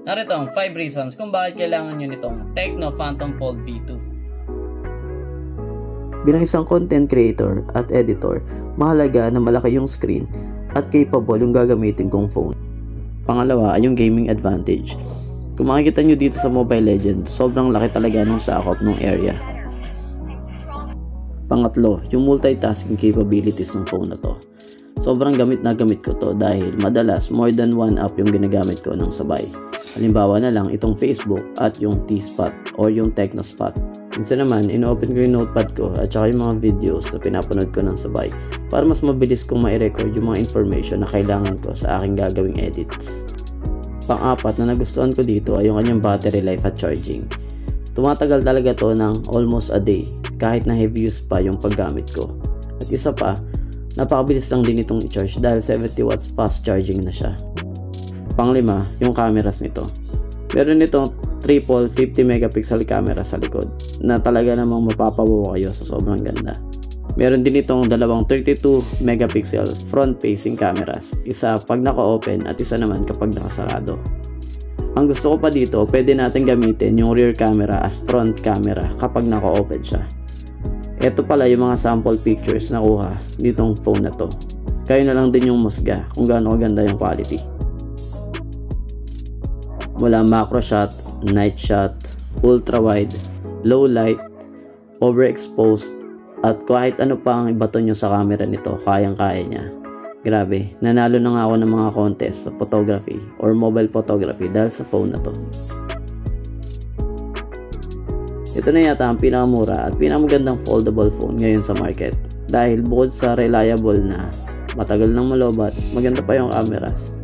Narito ang 5 reasons kung bakit kailangan nyo nitong Tecno Phantom Fold V2. Bilang isang content creator at editor, mahalaga na malaki yung screen at capable yung gagamitin kong phone. Pangalawa ay yung gaming advantage. Kung makikita nyo dito sa Mobile Legends, sobrang laki talaga ng sakop ng area. Pangatlo, yung multitasking capabilities ng phone na to. Sobrang gamit na gamit ko to dahil madalas more than one app yung ginagamit ko ng sabay. Halimbawa na lang itong Facebook at yung T-Spot or yung TechnoSpot. Minsan naman, ino-open ko yung notepad ko at saka yung mga videos na pinapanood ko ng sabay para mas mabilis kong ma-record yung mga information na kailangan ko sa aking gagawing edits. Pang-apat na nagustuhan ko dito ay yung kanyang battery life at charging. Tumatagal talaga to ng almost a day kahit na heavy use pa yung paggamit ko. At isa pa, napakabilis lang din itong i-charge dahil 70 watts fast charging na siya. Panglima, yung cameras nito. Meron itong triple 50 megapixel camera sa likod na talaga namang mapapawaw kayo sa sobrang ganda. Meron din itong dalawang 32 megapixel front facing cameras, isa pag naka-open at isa naman kapag nakasarado. Ang gusto ko pa dito, pwede natin gamitin yung rear camera as front camera kapag naka-open siya. Ito pala yung mga sample pictures na kuha ditong phone na to. Kayo na lang din yung musga kung gaano kaganda yung quality. Mula macro shot, night shot, ultra wide, low light, overexposed, at kahit ano pa ang ibato nyo sa camera nito, kayang-kaya niya. Grabe, nanalo na nga ako ng mga contest sa photography or mobile photography dahil sa phone na to. Ito na yata ang pinakamura at pinakamagandang foldable phone ngayon sa market dahil bukod sa reliable na, matagal nang malobat, maganda pa yung cameras.